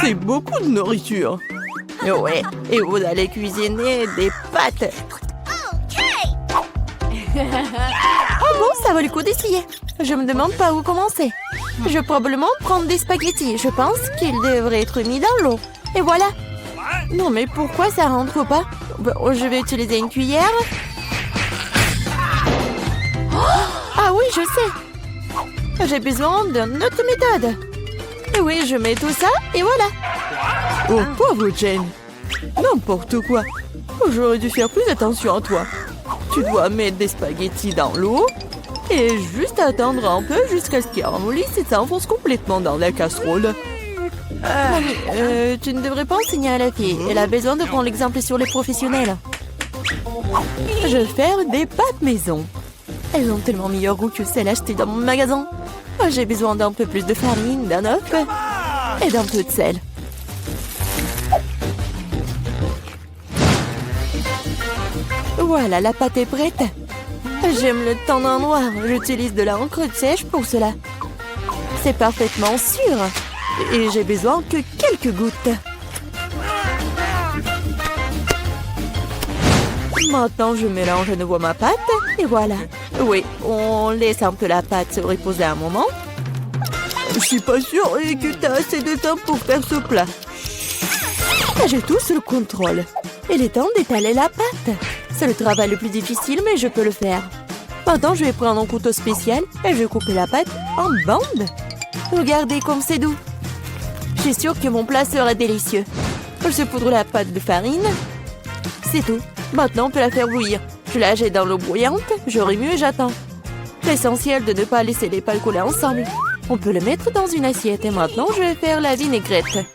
C'est beaucoup de nourriture. Ouais, et vous allez cuisiner des pâtes. Oh bon, ça vaut le coup d'essayer. Je me demande par où commencer. Je vais probablement prendre des spaghettis. Je pense qu'ils devraient être mis dans l'eau. Et voilà. Non, mais pourquoi ça rentre pas? Bon, je vais utiliser une cuillère. Ah oui, je sais. J'ai besoin d'une autre méthode. Oui, je mets tout ça et voilà. Oh, pauvre Jane. N'importe quoi. J'aurais dû faire plus attention à toi. Tu dois mettre des spaghettis dans l'eau et juste attendre un peu jusqu'à ce qu'ils ramollissent et s'enfonce complètement dans la casserole. Tu ne devrais pas enseigner à la fille. Elle a besoin de prendre l'exemple sur les professionnels. Je vais faire des pâtes maison. Elles ont tellement meilleur goût que celles achetées dans mon magasin. J'ai besoin d'un peu plus de farine, d'un œuf et d'un peu de sel. Voilà, la pâte est prête. J'aime le teint d'un noir. J'utilise de l'encre sèche pour cela. C'est parfaitement sûr. Et j'ai besoin que quelques gouttes. Maintenant, je mélange à nouveau ma pâte. Et voilà. Oui, on laisse un peu la pâte se reposer un moment. Je suis pas sûre que tu as assez de temps pour faire ce plat. J'ai tout sous le contrôle. Il est temps d'étaler la pâte. C'est le travail le plus difficile, mais je peux le faire. Maintenant, je vais prendre un couteau spécial et je vais couper la pâte en bandes. Regardez comme c'est doux. Je suis sûre que mon plat sera délicieux. Je poudre la pâte de farine. C'est tout. Maintenant, on peut la faire bouillir. Je la jette dans l'eau bouillante, je remue et j'attends. C'est essentiel de ne pas laisser les pâtes couler ensemble. On peut le mettre dans une assiette et maintenant, je vais faire la vinaigrette.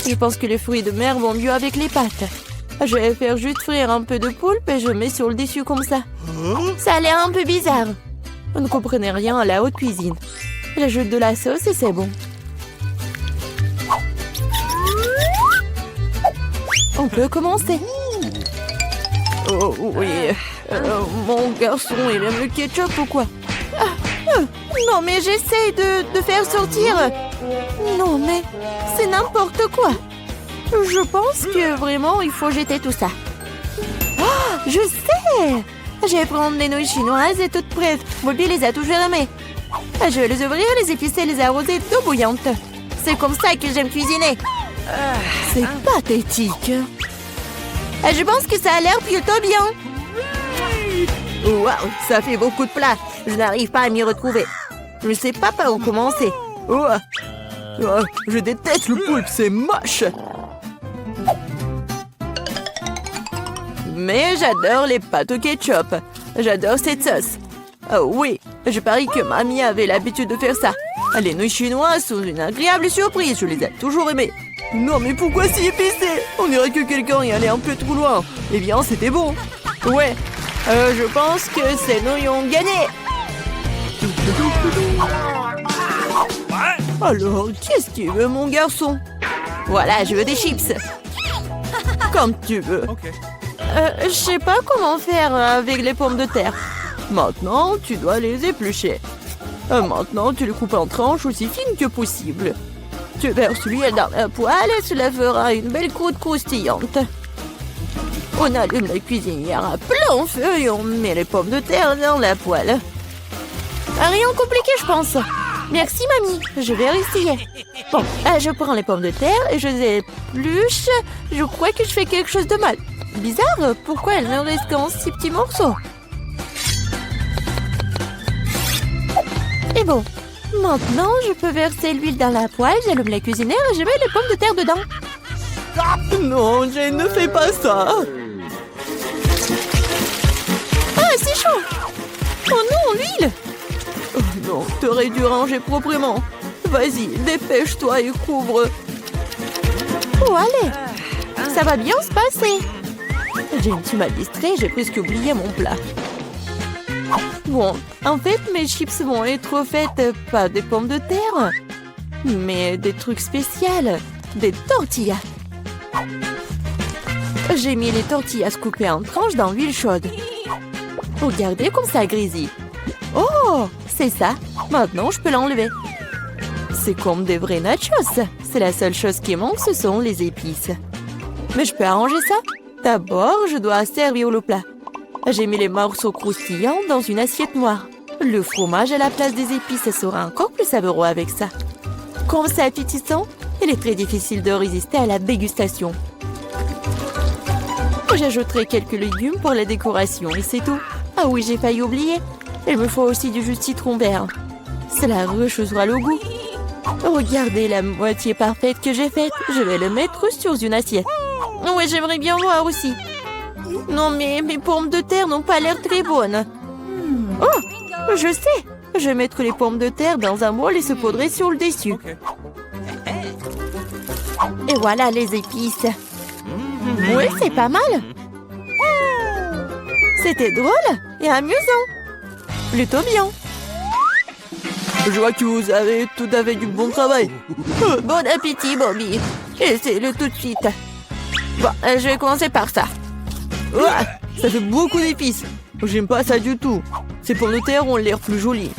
Je pense que les fruits de mer vont mieux avec les pâtes. Je vais faire juste frire un peu de poulpe et je mets sur le dessus comme ça. Ça a l'air un peu bizarre. Vous ne comprenez rien à la haute cuisine. J'ajoute de la sauce et c'est bon. On peut commencer. Oh oui. Mon garçon, il aime le ketchup ou quoi? Non, mais j'essaie de faire sortir. Non, mais c'est n'importe quoi. Je pense que vraiment, il faut jeter tout ça. Oh, je sais! Je vais prendre les nouilles chinoises et toutes prêtes. Bobby les a toujours aimées. Je vais les ouvrir, les épicer, les arroser d'eau bouillante. C'est comme ça que j'aime cuisiner. C'est pathétique. Je pense que ça a l'air plutôt bien. Waouh, ça fait beaucoup de plats. Je n'arrive pas à m'y retrouver. Je ne sais pas par où commencer. Je déteste le poulpe, c'est moche. Mais j'adore les pâtes au ketchup. J'adore cette sauce. Oh oui, je parie que mamie avait l'habitude de faire ça. Les nouilles chinoises sont une agréable surprise, je les ai toujours aimées. Non mais pourquoi si épicé? On dirait que quelqu'un y allait un peu trop loin. Eh bien, c'était bon. Ouais, je pense que ces nouilles ont gagné. Alors, qu'est-ce que tu veux, mon garçon? Voilà, je veux des chips. Comme tu veux. Je sais pas comment faire avec les pommes de terre. Maintenant, tu dois les éplucher. Maintenant, tu les coupes en tranches aussi fines que possible. Tu verses l'huile dans la poêle et cela fera une belle croûte croustillante. On allume la cuisinière à plein feu et on met les pommes de terre dans la poêle. Rien de compliqué, je pense. Merci, mamie. Je vais essayer. Bon, je prends les pommes de terre et je les épluche. Je crois que je fais quelque chose de mal. Bizarre, pourquoi elles ne restent qu'en 6 petits morceaux? Et bon, maintenant je peux verser l'huile dans la poêle, j'allume la cuisinière et je mets les pommes de terre dedans. Non, Jane, ne fais pas ça. Ah, c'est chaud. Oh non, l'huile. Oh non, t'aurais dû ranger proprement. Vas-y, dépêche-toi et couvre. Oh, allez. Ça va bien se passer. Jane, tu m'as distrait, j'ai presque oublié mon plat. Bon, en fait, mes chips vont être faites pas des pommes de terre, mais des trucs spéciaux, des tortillas. J'ai mis les tortillas coupées en tranches dans l'huile chaude. Regardez comme ça grésille. Oh, c'est ça. Maintenant, je peux l'enlever. c'est comme des vrais nachos. C'est la seule chose qui manque, ce sont les épices. Mais je peux arranger ça. D'abord, je dois servir le plat. J'ai mis les morceaux croustillants dans une assiette noire. Le fromage à la place des épices sera encore plus savoureux avec ça. Comme c'est appétissant, il est très difficile de résister à la dégustation. J'ajouterai quelques légumes pour la décoration et c'est tout. Ah oui, j'ai failli oublier. Il me faut aussi du jus de citron vert. Cela rechauffera le goût. Regardez la moitié parfaite que j'ai faite. Je vais le mettre sur une assiette. Oui, j'aimerais bien voir aussi. Non, mais mes pommes de terre n'ont pas l'air très bonnes. Oh, je sais. Je vais mettre les pommes de terre dans un bol et se poudrer sur le dessus. Et voilà les épices. Oui, c'est pas mal. C'était drôle et amusant. Plutôt bien. Je vois que vous avez tout à fait du bon travail. Bon appétit, Bobby. Essaye-le tout de suite. Bon, je vais commencer par ça. Ouah, ça fait beaucoup d'épices. J'aime pas ça du tout. Ces pommes de terre ont l'air plus jolies.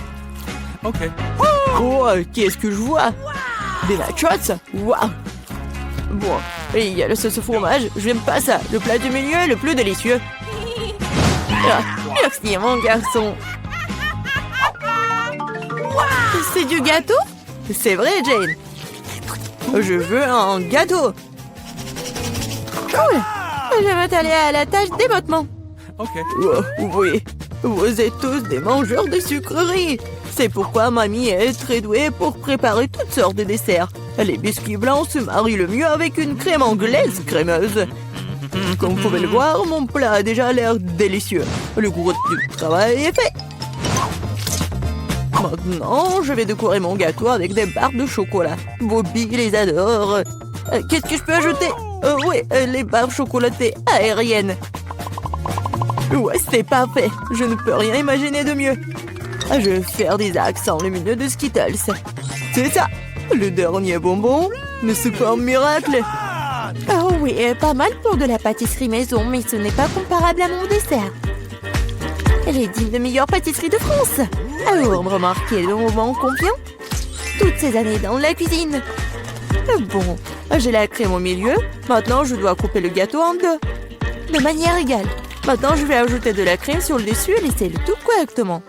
Ok. Oh, qu'est-ce que je vois? Des nachos? Waouh. Bon, et il y a le sauce au fromage. J'aime pas ça. Le plat du milieu est le plus délicieux. Ah, merci, mon garçon. C'est du gâteau? C'est vrai, Jane. Je veux un gâteau. Cool. Je vais t'aller à la tâche d'émottement. Ok. Oh, oui, vous êtes tous des mangeurs de sucreries. C'est pourquoi mamie est très douée pour préparer toutes sortes de desserts. Les biscuits blancs se marient le mieux avec une crème anglaise crémeuse. Comme vous pouvez le voir, mon plat a déjà l'air délicieux. Le gros du travail est fait. Maintenant, je vais décorer mon gâteau avec des barres de chocolat. Bobby les adore. Qu'est-ce que je peux ajouter? Oui, les barres chocolatées aériennes. Ouais, c'est parfait. Je ne peux rien imaginer de mieux. Je vais faire des accents lumineux de Skittles. C'est ça. Le dernier bonbon, mais c'est pas un miracle. Oh oui, pas mal pour de la pâtisserie maison, mais ce n'est pas comparable à mon dessert. Elle est digne de meilleure pâtisserie de France. Alors, remarquez le moment confiant. Toutes ces années dans la cuisine. Bon, j'ai la crème au milieu. Maintenant, je dois couper le gâteau en deux. De manière égale. Maintenant, je vais ajouter de la crème sur le dessus et laisser le tout correctement.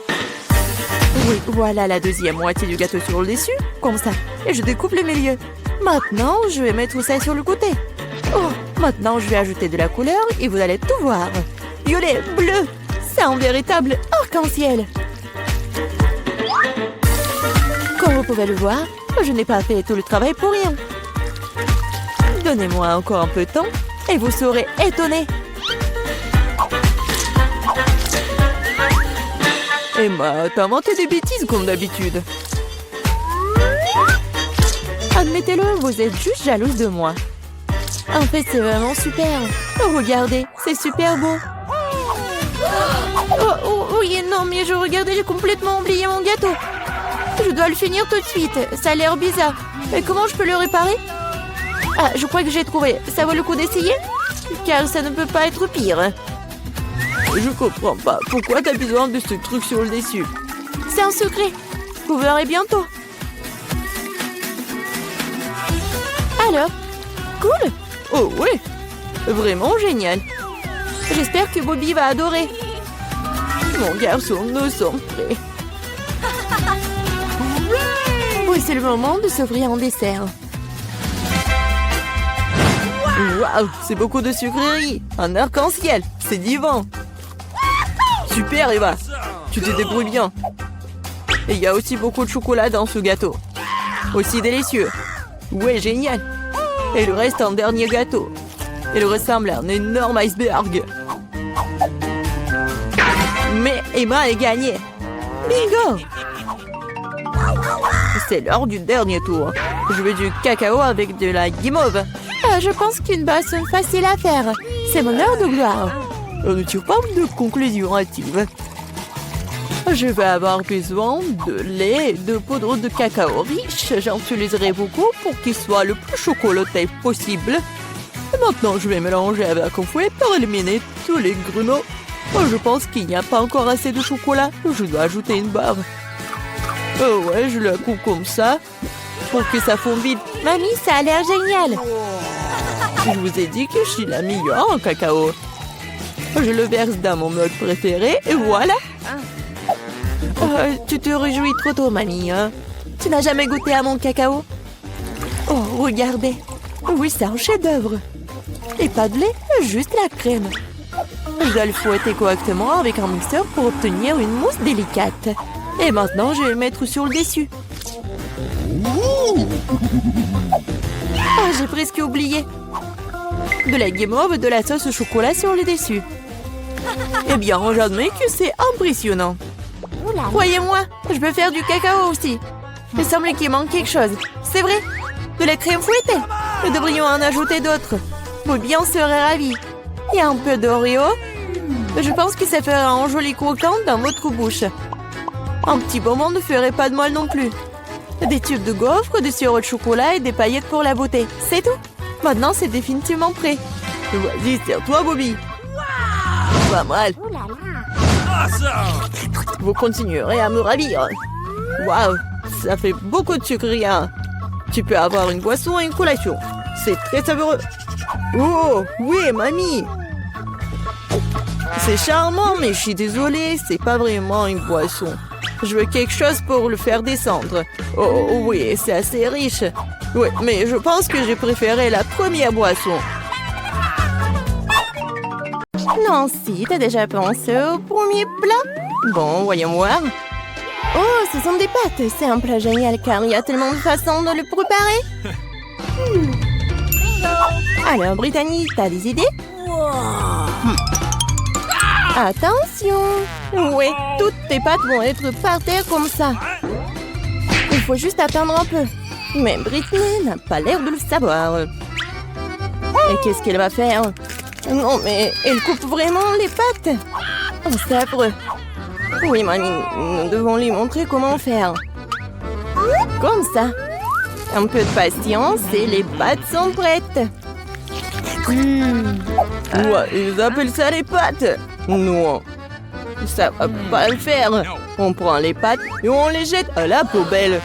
Oui, voilà la deuxième moitié du gâteau sur le dessus, comme ça. Et je découpe le milieu. Maintenant, je vais mettre ça sur le côté. Oh, maintenant, je vais ajouter de la couleur et vous allez tout voir. Violet, bleu, c'est un véritable arc-en-ciel. Comme vous pouvez le voir, je n'ai pas fait tout le travail pour rien. Donnez-moi encore un peu de temps et vous serez étonnés. Emma, t'as inventé des bêtises comme d'habitude. Admettez-le, vous êtes juste jalouse de moi. En fait, c'est vraiment super. Oh, regardez, c'est super beau. Oh, oui, non, mais je regardais, j'ai complètement oublié mon gâteau. Je dois le finir tout de suite. Ça a l'air bizarre. Mais comment je peux le réparer? Ah, je crois que j'ai trouvé. Ça vaut le coup d'essayer? Car ça ne peut pas être pire. Je comprends pas. Pourquoi t'as besoin de ce truc sur le dessus? C'est un secret. Vous verrez bientôt. Alors, cool. Oh oui, vraiment génial. J'espère que Bobby va adorer. Mon garçon, nous sommes prêts. Oui, c'est le moment de s'offrir en dessert. Waouh, c'est beaucoup de sucreries. Un arc-en-ciel, c'est divin. Super, Eva. Tu te débrouilles bien. Et il y a aussi beaucoup de chocolat dans ce gâteau. Aussi délicieux. Ouais, génial. Et le reste, un dernier gâteau. Il ressemble à un énorme iceberg. Mais Emma a gagné. Bingo! C'est l'heure du dernier tour. Je veux du cacao avec de la guimauve. Je pense qu'une boisson facile à faire. C'est mon heure de gloire. On ne tire pas de conclusion hâtive. Je vais avoir besoin de lait et de poudre de cacao riche. J'en utiliserai beaucoup pour qu'il soit le plus chocolaté possible. Et maintenant, je vais mélanger avec un fouet pour éliminer tous les grumeaux. Je pense qu'il n'y a pas encore assez de chocolat. Je dois ajouter une barre. Oh ouais, je la coupe comme ça pour que ça fonde vite. Mamie, ça a l'air génial. Je vous ai dit que je suis la meilleure en cacao. Je le verse dans mon mug préféré et voilà. Tu te réjouis trop tôt, mamie. Hein? Tu n'as jamais goûté à mon cacao? Oh, regardez. Oui, c'est un chef-d'œuvre. Et pas de lait, juste la crème. Je dois le fouetter correctement avec un mixeur pour obtenir une mousse délicate. Et maintenant, je vais le mettre sur le dessus. Ah, j'ai presque oublié. De la guimauve, de la sauce au chocolat sur le dessus. Eh bien, j'admets que c'est impressionnant. Croyez-moi, je peux faire du cacao aussi. Il semble qu'il manque quelque chose. C'est vrai, de la crème fouettée. Nous devrions en ajouter d'autres. Bobby en serait ravi. Il y a un peu d'Oreo. Je pense que ça fera un joli croquant dans votre bouche. Un petit bonbon ne ferait pas de mal non plus. Des tubes de gaufres, du sirop de chocolat et des paillettes pour la beauté. C'est tout. Maintenant, c'est définitivement prêt. Vas-y, sers-toi, Bobby. Pas mal. Vous continuerez à me ravir. Waouh, ça fait beaucoup de sucre rien. Tu peux avoir une boisson et une collation. C'est très savoureux. Oh, oui, mamie. C'est charmant, mais je suis désolée, c'est pas vraiment une boisson. Je veux quelque chose pour le faire descendre. Oh, oui, c'est assez riche. Oui, mais je pense que j'ai préféré la première boisson. Nancy, t'as déjà pensé au premier plat? Bon, voyons voir. Oh, ce sont des pâtes. C'est un plat génial car il y a tellement de façons de le préparer. Alors, Brittany, t'as des idées? Attention! Oui, toutes tes pâtes vont être par terre comme ça. Il faut juste attendre un peu. Mais Brittany n'a pas l'air de le savoir. Et qu'est-ce qu'elle va faire? Non, mais elle coupe vraiment les pâtes. Oh, c'est affreux. Oui, mamie, nous devons lui montrer comment faire. Comme ça. Un peu de patience et les pâtes sont prêtes. Ouais, ils appellent ça les pâtes. Non, ça va pas le faire. On prend les pâtes et on les jette à la poubelle.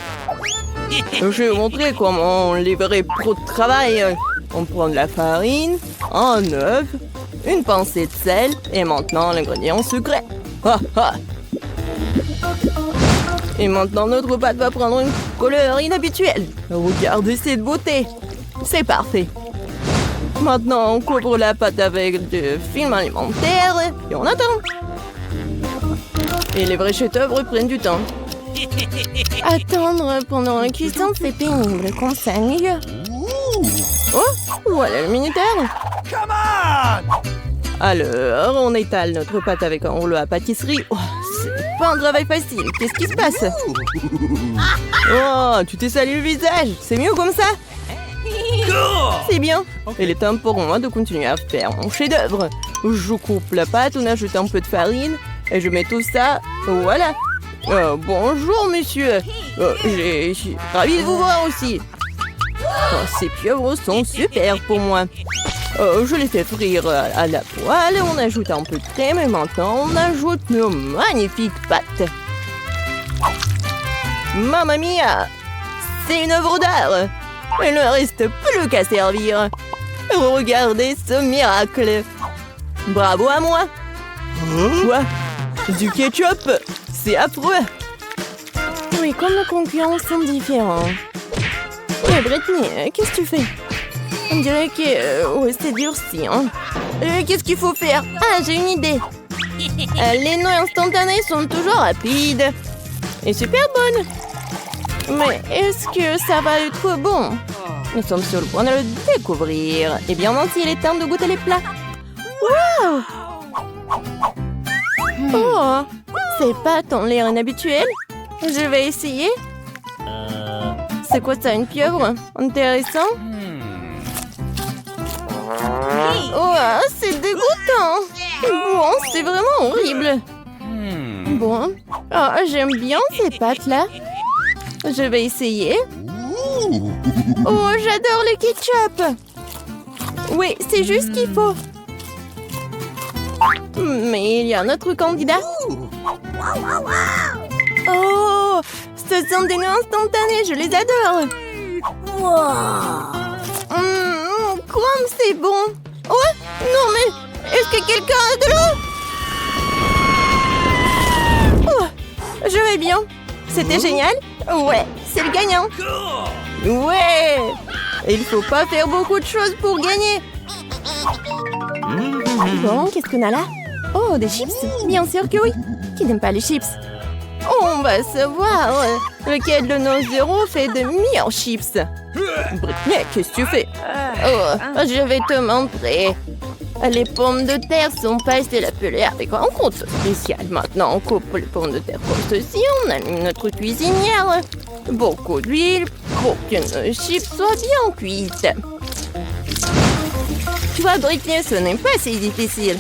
Je vais vous montrer comment on les vrais pros de travail. On prend de la farine, un œuf, une pincée de sel et maintenant l'ingrédient secret. Ha, ha. Et maintenant notre pâte va prendre une couleur inhabituelle. Regardez cette beauté. C'est parfait. Maintenant, on couvre la pâte avec du film alimentaire et on attend. Et les vrais chefs-d'œuvre prennent du temps. Attendre pendant la cuisson, c'est pénible, comme ça, ennuyeux. Oh, voilà le minuteur. Alors, on étale notre pâte avec un rouleau à pâtisserie. Oh, c'est pas un travail facile. Qu'est-ce qui se passe? Oh, tu t'es sali le visage. C'est mieux comme ça? C'est bien. Il est temps pour moi de continuer à faire mon chef-d'œuvre. Je coupe la pâte, on ajoute un peu de farine et je mets tout ça. Voilà. Bonjour, monsieur. Je suis ravie de vous voir aussi. Oh, ces pieuvres sont super pour moi. Je les fais frire à la poêle, on ajoute un peu de crème et maintenant on ajoute nos magnifiques pâtes. Mamma mia! C'est une œuvre d'art! Il ne reste plus qu'à servir. Regardez ce miracle! Bravo à moi! Quoi? Du ketchup? C'est affreux! Oui, comme nos concurrents sont différents. Oui, Brittany, qu'est-ce que tu fais? On dirait que ouais, c'est durci. Hein? Qu'est-ce qu'il faut faire? Ah, j'ai une idée. Les noix instantanées sont toujours rapides et super bonnes. Mais est-ce que ça va être bon? Nous sommes sur le point de le découvrir. Eh bien, Nancy, il est temps de goûter les plats. Waouh! Oh, ces pâtes ont l'air inhabituelles. Je vais essayer. C'est quoi ça, une pieuvre? Intéressant. Oh, c'est dégoûtant. Bon, c'est vraiment horrible. Bon, oh, j'aime bien ces pâtes-là. Je vais essayer. Oh, j'adore le ketchup. Oui, c'est juste ce qu'il faut. Mais il y a un autre candidat. Oh, Ce sont des noix instantanées, je les adore. Comme c'est bon. Oh, non mais, est-ce que quelqu'un a de l'eau? Oh, je vais bien. C'était génial? Ouais, c'est le gagnant. Ouais. Il faut pas faire beaucoup de choses pour gagner. Bon, qu'est-ce qu'on a là? Oh, des chips? Bien sûr que oui. Qui n'aime pas les chips? On va savoir lequel de nos héros fait de meilleurs chips. Britney, qu'est-ce que tu fais? Oh, je vais te montrer. Les pommes de terre sont passées la pelée avec un compte spécial. Maintenant, on coupe les pommes de terre comme ceci. On allume notre cuisinière. Beaucoup d'huile pour que nos chips soient bien cuites. Tu vois, Britney, ce n'est pas si difficile.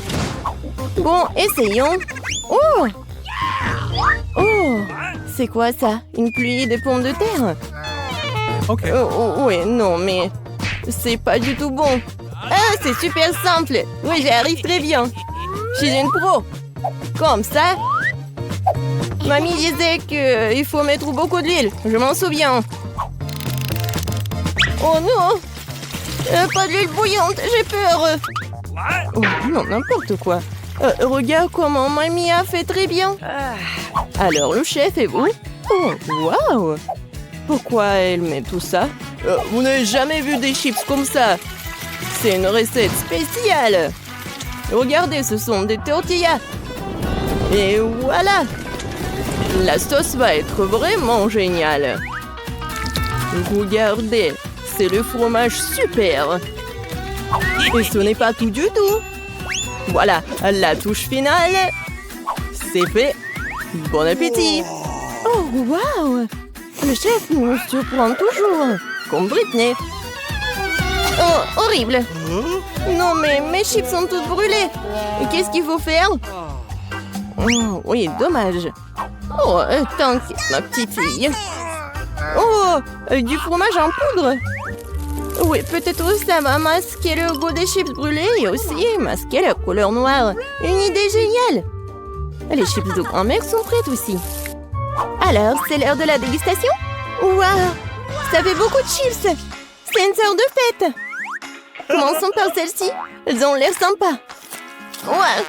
Bon, essayons. Oh! Oh! C'est quoi ça? Une pluie de pommes de terre? Ok. Ouais, non, mais c'est pas du tout bon. Ah, c'est super simple. Oui, j'y arrive très bien. Je suis une pro. Comme ça. Mamie disait qu'il faut mettre beaucoup d'huile. Je m'en souviens. Oh non! Pas d'huile bouillante, j'ai peur. Oh, non, n'importe quoi. Regarde comment Mamie a fait très bien. Alors, le chef et vous? Oh, waouh! Pourquoi elle met tout ça? Vous n'avez jamais vu des chips comme ça? C'est une recette spéciale. Regardez, ce sont des tortillas. Et voilà! La sauce va être vraiment géniale. Regardez, c'est le fromage super. Et ce n'est pas tout du tout. Voilà, la touche finale. C'est fait. Bon appétit. Oh, waouh! Le chef nous surprend toujours. Comme Britney. Oh, horrible. Non, mais mes chips sont toutes brûlées. Qu'est-ce qu'il faut faire? Oh, oui, dommage. Oh, t'inquiète, ma petite fille. Oh, du fromage en poudre. Oui, peut-être ça va masquer le goût des chips brûlés et aussi masquer la couleur noire. Une idée géniale. Les chips de grand-mère sont prêtes aussi. Alors, c'est l'heure de la dégustation? Waouh, ça fait beaucoup de chips. C'est une sorte de fête. Commençons par celle-ci. Elles ont l'air sympas. Ouais,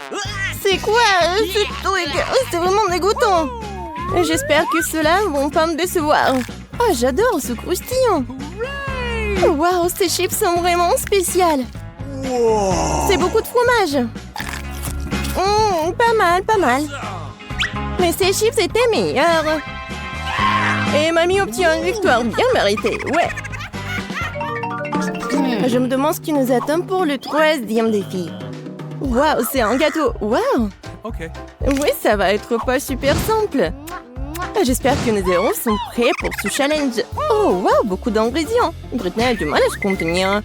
c'est quoi ce truc? C'est vraiment dégoûtant. J'espère que ceux-là vont pas me décevoir. Oh, j'adore ce croustillant. Waouh, ces chips sont vraiment spéciales. C'est beaucoup de fromage. Pas mal, pas mal. Mais ces chips étaient meilleurs. Et Mamie obtient une victoire bien méritée, ouais. Je me demande ce qui nous attend pour le 3e défi. Waouh, c'est un gâteau. Waouh. Ok. Oui, ça va être pas super simple. J'espère que nos héros sont prêts pour ce challenge. Oh, waouh, beaucoup d'ingrédients. Britney a du mal à se contenir.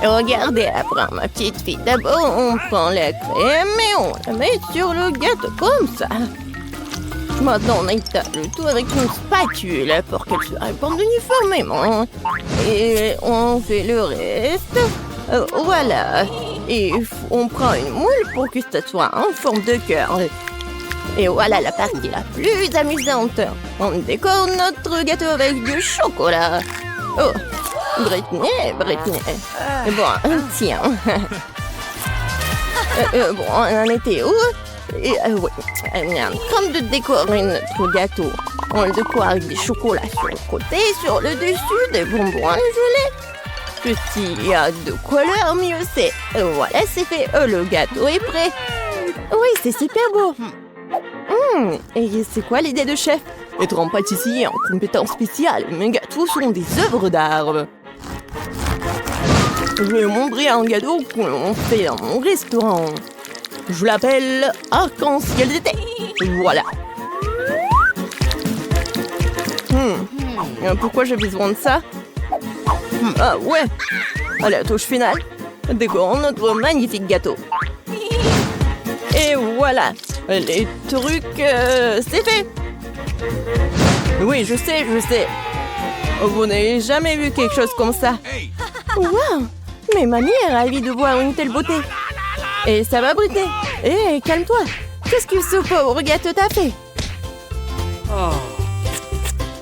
Regardez, après ma petite fille. D'abord, on prend la crème et on la met sur le gâteau comme ça. Maintenant, on étale le tout avec une spatule pour qu'elle se répande uniformément. Et on fait le reste. Voilà. Et on prend une moule pour que ça soit en forme de cœur. Et voilà la partie la plus amusante. On décore notre gâteau avec du chocolat. Oh, Britney. Bon, tiens. Bon, on en était où? Oui, comme de décorer notre gâteau. On le décore avec des chocolats sur le côté, sur le dessus, des bonbons à gelée. Plus il y a de couleurs, mieux c'est. Voilà, c'est fait. Le gâteau est prêt. Oui, c'est super beau. Et c'est quoi l'idée de chef? Être un pâtissier en compétence spéciale. Mes gâteaux sont des œuvres d'art. Je vais montrer un gâteau qu'on fait dans mon restaurant. Je l'appelle arc-en-ciel d'été. Voilà. Pourquoi j'ai besoin de ça? Ah ouais. À la touche finale, décorons notre magnifique gâteau. Et voilà. Les trucs, c'est fait. Oui, je sais. Vous n'avez jamais vu quelque chose comme ça. Waouh! Mais mamie est ravie de voir une telle beauté. Et ça va, Britney? Hé, calme-toi. Qu'est-ce que ce pauvre gâteau t'a fait?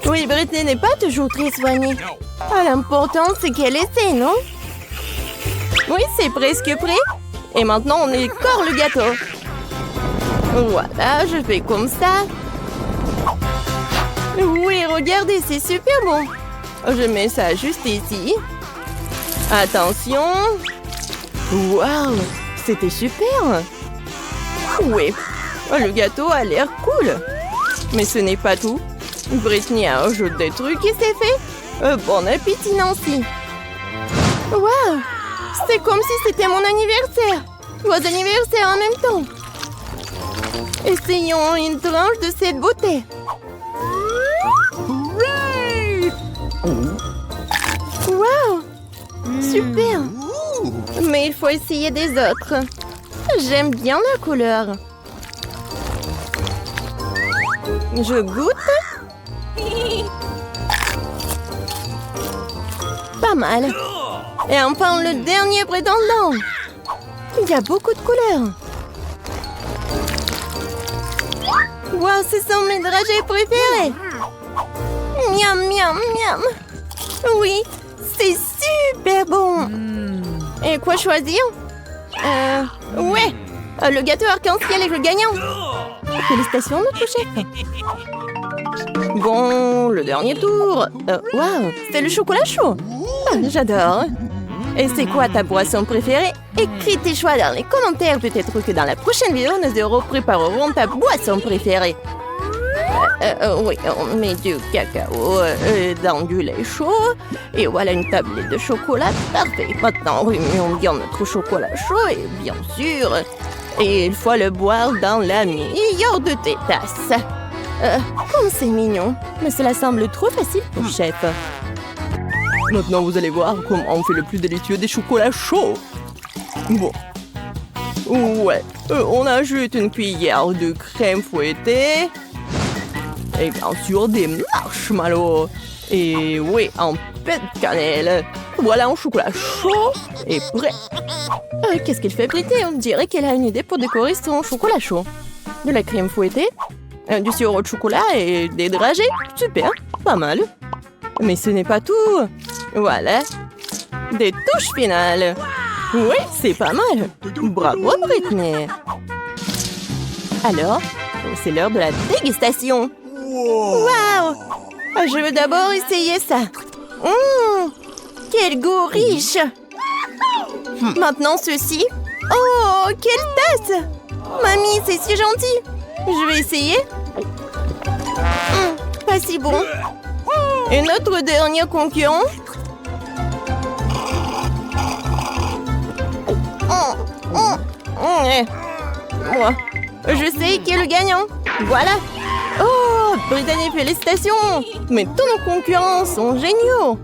Oui, Britney n'est pas toujours très soignée. Ah, l'important, c'est qu'elle essaie, non? Oui, c'est presque prêt. Et maintenant, on écore le gâteau. Voilà, je fais comme ça. Oui, regardez, c'est super bon. Je mets ça juste ici. Attention. Waouh, c'était super. Oui, le gâteau a l'air cool. Mais ce n'est pas tout. Britney a ajouté des trucs et c'est fait. Bon appétit, Nancy. Waouh, c'est comme si c'était mon anniversaire. Vos anniversaires en même temps. Essayons une tranche de cette beauté. Waouh, super. Mais il faut essayer des autres. J'aime bien la couleur. Je goûte. Pas mal. Et enfin, le dernier prétendant. Il y a beaucoup de couleurs. Wow, ce sont mes dragées préférées. Miam, miam, miam. Oui, c'est super bon. Et quoi choisir? Ouais, le gâteau arc-en-ciel est le gagnant. Félicitations, notre chef. Bon, le dernier tour. Waouh, c'est le chocolat chaud. Ah, j'adore. Et c'est quoi ta boisson préférée? Écris tes choix dans les commentaires. Peut-être que dans la prochaine vidéo, nous préparerons ta boisson préférée. Oui, on met du cacao dans du lait chaud. Et voilà une tablette de chocolat. Parfait. Maintenant, remuons bien notre chocolat chaud. Et bien sûr, et il faut le boire dans la meilleure de tes tasses. Comme c'est mignon. Mais cela semble trop facile pour chef. Maintenant, vous allez voir comment on fait le plus délicieux des chocolats chauds. Bon. Ouais. On ajoute une cuillère de crème fouettée. Et bien sûr, des marshmallows. Et oui, un peu de cannelle. Voilà un chocolat chaud et prêt. Qu'est-ce qu'elle fait, Britney? On dirait qu'elle a une idée pour décorer son chocolat chaud. De la crème fouettée, du sirop de chocolat et des dragées. Super, pas mal. Mais ce n'est pas tout. Voilà. Des touches finales. Oui, c'est pas mal. Bravo, Britney. Alors, c'est l'heure de la dégustation. Waouh! Je veux d'abord essayer ça. Quel goût riche! Maintenant ceci. Oh, quelle tasse! Mamie, c'est si gentil. Je vais essayer. Pas si bon. Et notre dernier concurrent. Moi, je sais qui est le gagnant. Voilà. Oh, Brittany, félicitations. Mais tous nos concurrents sont géniaux.